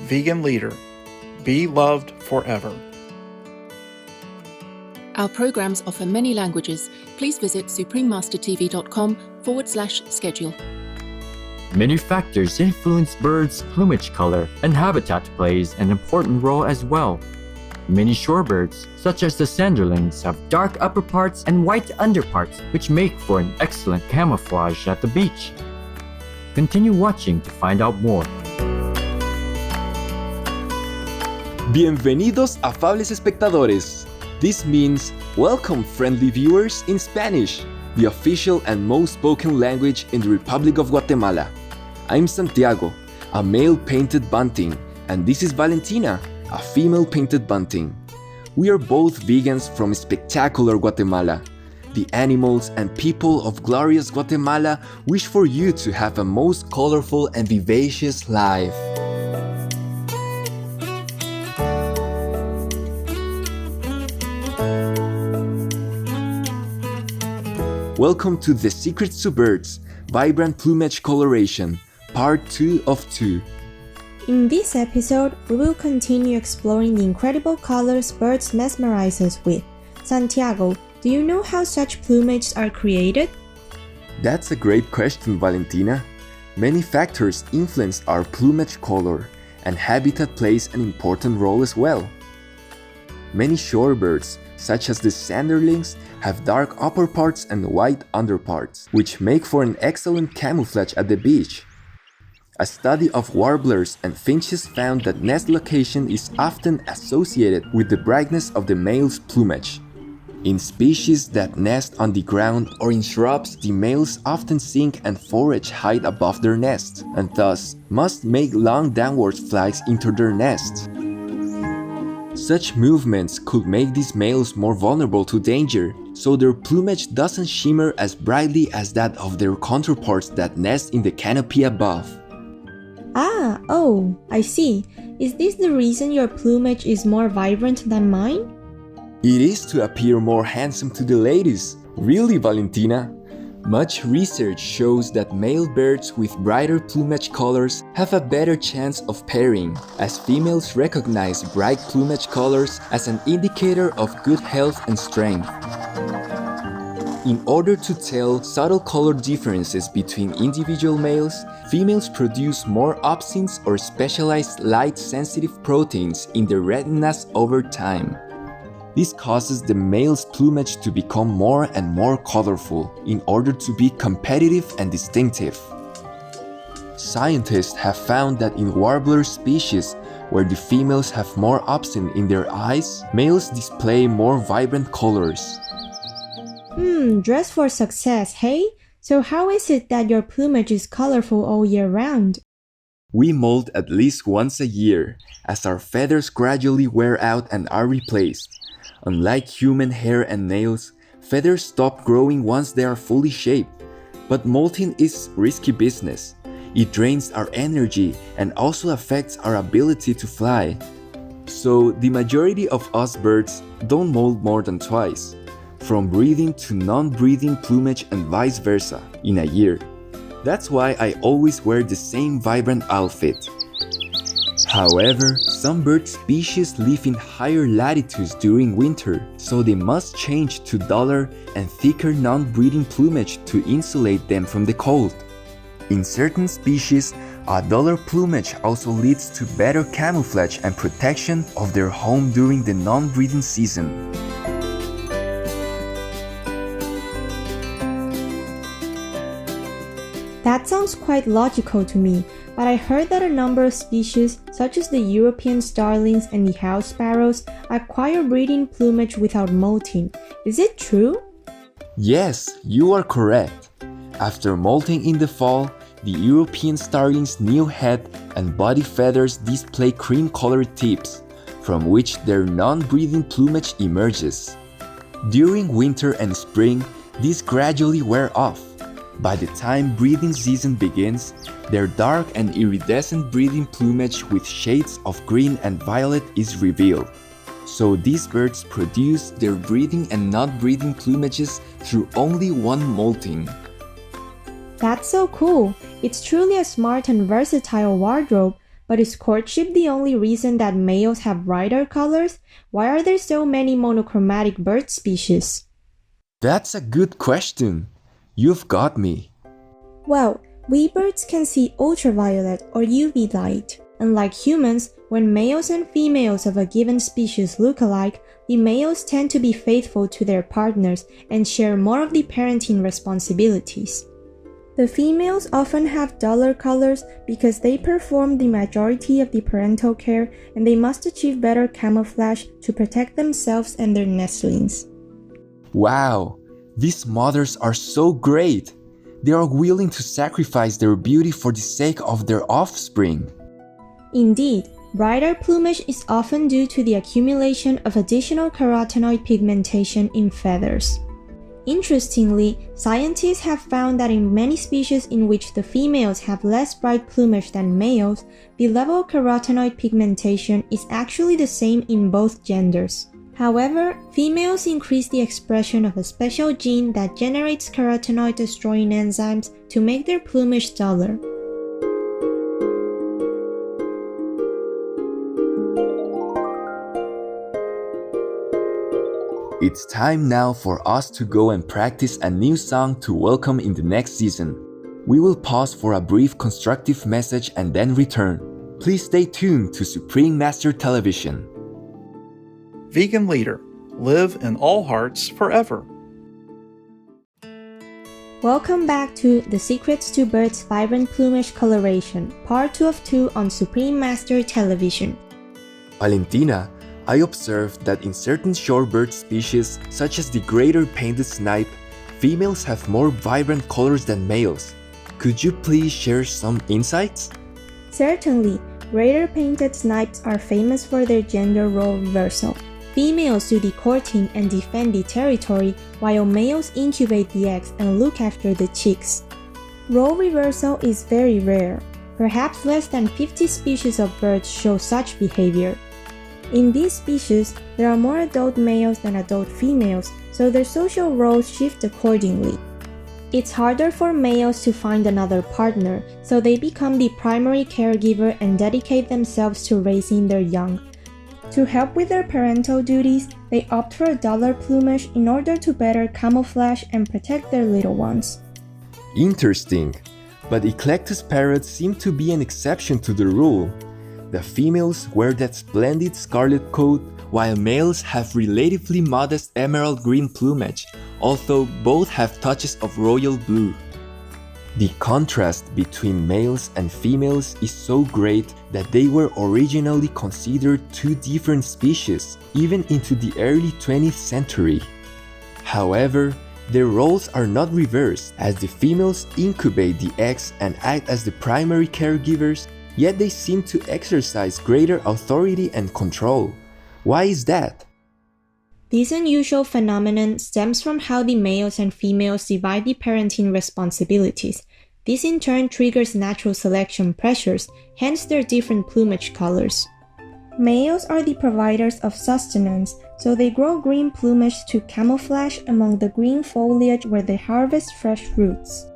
vegan leader. Be loved forever. Our programs offer many languages. Please visit suprememastertv.com/schedule. Many factors influence birds' plumage color, and habitat plays an important role as well. Many shorebirds, such as the sanderlings, have dark upper parts and white underparts, which make for an excellent camouflage at the beach. Continue watching to find out more. Bienvenidos, afables espectadores. This means welcome, friendly viewers, in Spanish, the official and most spoken language in the Republic of Guatemala. I'm Santiago, a male painted bunting, and this is Valentina, a female painted bunting. We are both vegans from spectacular Guatemala. The animals and people of glorious Guatemala wish for you to have a most colorful and vivacious life. Welcome to The Secrets to Birds, Vibrant Plumage Coloration, Part 2 of 2. In this episode, we will continue exploring the incredible colors birds mesmerize us with. Santiago, do you know how such plumages are created? That's a great question, Valentina. Many factors influence our plumage color, and habitat plays an important role as well. Many shorebirds, such as the sanderlings, have dark upper parts and white underparts, which make for an excellent camouflage at the beach. A study of warblers and finches found that nest location is often associated with the brightness of the male's plumage. In species that nest on the ground or in shrubs, the males often sing and forage high above their nest, and thus must make long downward flights into their nests. Such movements could make these males more vulnerable to danger, so their plumage doesn't shimmer as brightly as that of their counterparts that nest in the canopy above. I see. Is this the reason your plumage is more vibrant than mine? It is to appear more handsome to the ladies. Really, Valentina? Much research shows that male birds with brighter plumage colors have a better chance of pairing, as females recognize bright plumage colors as an indicator of good health and strength. In order to tell subtle color differences between individual males, females produce more opsins or specialized light-sensitive proteins in their retinas over time. This causes the male's plumage to become more and more colorful in order to be competitive and distinctive. Scientists have found that in warbler species, where the females have more opsin in their eyes, males display more vibrant colors. Dress for success, hey? So how is it that your plumage is colorful all year round? We molt at least once a year, as our feathers gradually wear out and are replaced. Unlike human hair and nails, feathers stop growing once they are fully shaped. But molting is risky business. It drains our energy and also affects our ability to fly. So the majority of us birds don't molt more than twice, from breeding to non-breeding plumage and vice versa, in a year. That's why I always wear the same vibrant outfit. However, some bird species live in higher latitudes during winter, so they must change to duller and thicker non-breeding plumage to insulate them from the cold. In certain species, a duller plumage also leads to better camouflage and protection of their home during the non-breeding season. That sounds quite logical to me, but I heard that a number of species, such as the European starlings and the house sparrows, acquire breeding plumage without molting. Is it true? Yes, you are correct. After molting in the fall, the European starling's new head and body feathers display cream-colored tips, from which their non-breeding plumage emerges. During winter and spring, these gradually wear off. By the time breeding season begins, their dark and iridescent breeding plumage with shades of green and violet is revealed. So these birds produce their breeding and not breeding plumages through only one molting. That's so cool! It's truly a smart and versatile wardrobe. But is courtship the only reason that males have brighter colors? Why are there so many monochromatic bird species? That's a good question. You've got me. Well, we birds can see ultraviolet or UV light. Unlike humans, when males and females of a given species look alike, the males tend to be faithful to their partners and share more of the parenting responsibilities. The females often have duller colors because they perform the majority of the parental care and they must achieve better camouflage to protect themselves and their nestlings. Wow, these mothers are so great. They are willing to sacrifice their beauty for the sake of their offspring. Indeed, brighter plumage is often due to the accumulation of additional carotenoid pigmentation in feathers. Interestingly, scientists have found that in many species in which the females have less bright plumage than males, the level of carotenoid pigmentation is actually the same in both genders. However, females increase the expression of a special gene that generates carotenoid-destroying enzymes to make their plumage duller. It's time now for us to go and practice a new song to welcome in the next season. We will pause for a brief constructive message and then return. Please stay tuned to Supreme Master Television. Vegan leader, live in all hearts forever. Welcome back to The Secrets to Birds' Vibrant Plumage Coloration, Part 2 of 2 on Supreme Master Television. Valentina, I observed that in certain shorebird species, such as the greater painted snipe, females have more vibrant colors than males. Could you please share some insights? Certainly, greater painted snipes are famous for their gender role reversal. Females do the courting and defend the territory, while males incubate the eggs and look after the chicks. Role reversal is very rare. Perhaps less than 50 species of birds show such behavior. In these species, there are more adult males than adult females, so their social roles shift accordingly. It's harder for males to find another partner, so they become the primary caregiver and dedicate themselves to raising their young. To help with their parental duties, they opt for a duller plumage in order to better camouflage and protect their little ones. Interesting, but eclectus parrots seem to be an exception to the rule. The females wear that splendid scarlet coat, while males have relatively modest emerald green plumage, although both have touches of royal blue. The contrast between males and females is so great that they were originally considered two different species, even into the early 20th century. However, their roles are not reversed, as the females incubate the eggs and act as the primary caregivers, yet they seem to exercise greater authority and control. Why is that? This unusual phenomenon stems from how the males and females divide the parenting responsibilities. This in turn triggers natural selection pressures, hence their different plumage colors. Males are the providers of sustenance, so they grow green plumage to camouflage among the green foliage where they harvest fresh roots.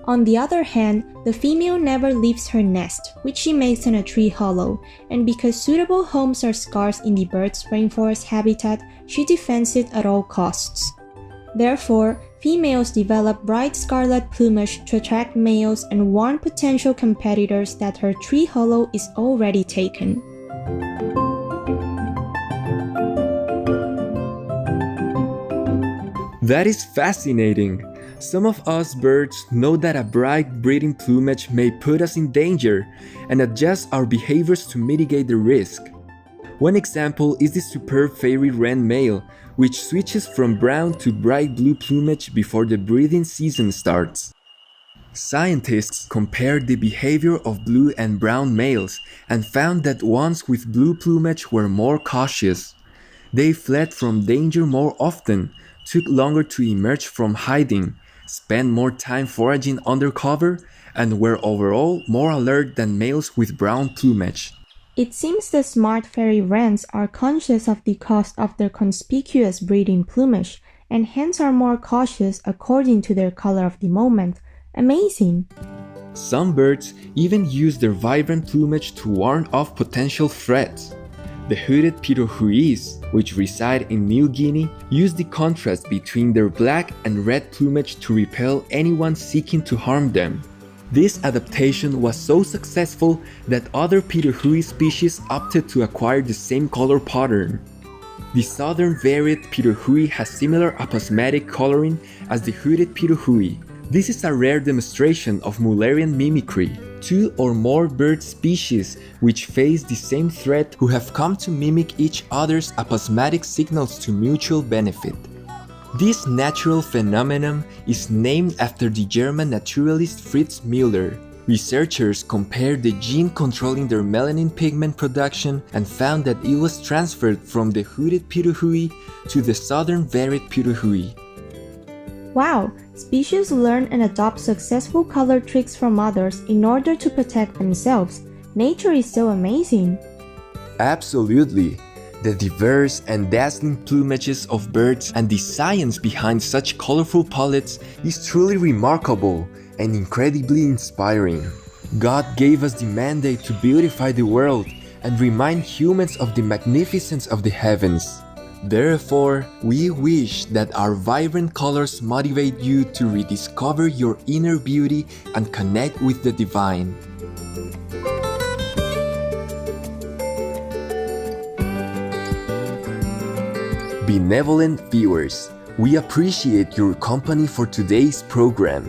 On the other hand, the female never leaves her nest, which she makes in a tree hollow, and because suitable homes are scarce in the bird's rainforest habitat, she defends it at all costs. Therefore, females develop bright scarlet plumage to attract males and warn potential competitors that her tree hollow is already taken. That is fascinating. Some of us birds know that a bright breeding plumage may put us in danger and adjust our behaviors to mitigate the risk. One example is the superb fairy wren male, which switches from brown to bright blue plumage before the breeding season starts. Scientists compared the behavior of blue and brown males and found that ones with blue plumage were more cautious. They fled from danger more often, took longer to emerge from hiding, spent more time foraging under cover, and were overall more alert than males with brown plumage. It seems the smart fairy wrens are conscious of the cost of their conspicuous breeding plumage, and hence are more cautious according to their color of the moment. Amazing! Some birds even use their vibrant plumage to warn off potential threats. The hooded pituhuis, which reside in New Guinea, use the contrast between their black and red plumage to repel anyone seeking to harm them. This adaptation was so successful that other pituhui species opted to acquire the same color pattern. The southern varied pituhui has similar aposematic coloring as the hooded pituhui. This is a rare demonstration of Mullerian mimicry. Two or more bird species which face the same threat who have come to mimic each other's aposematic signals to mutual benefit. This natural phenomenon is named after the German naturalist Fritz Müller. Researchers compared the gene controlling their melanin pigment production and found that it was transferred from the hooded pituhui to the southern varied pituhui. Wow, species learn and adopt successful color tricks from others in order to protect themselves. Nature is so amazing. Absolutely. The diverse and dazzling plumages of birds and the science behind such colorful palettes is truly remarkable and incredibly inspiring. God gave us the mandate to beautify the world and remind humans of the magnificence of the heavens. Therefore, we wish that our vibrant colors motivate you to rediscover your inner beauty and connect with the divine. Benevolent viewers, we appreciate your company for today's program.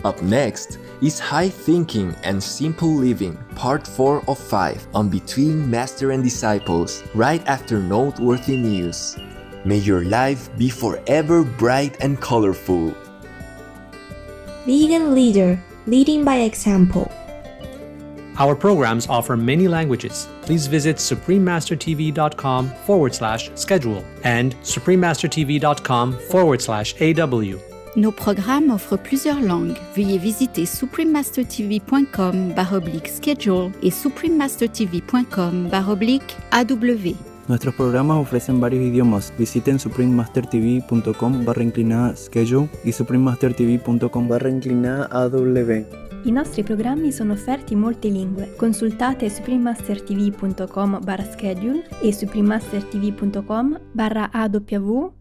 Up next is High Thinking and Simple Living, Part 4 of 5 on Between Master and Disciples, right after noteworthy news. May your life be forever bright and colorful. Vegan Leader, Leading by Example. Our programs offer many languages. Please visit suprememastertv.com/schedule and suprememastertv.com/AW. Nos programmes offrent plusieurs langues. Veuillez visiter suprememastertv.com/schedule et suprememastertv.com/AW. Nuestros programas ofrecen varios idiomas. Visiten suprememastertv.com/schedule y suprememastertv.com/AW. I nostri programmi sono offerti in molte lingue. Consultate suprememastertv.com/schedule e suprememastertv.com/AW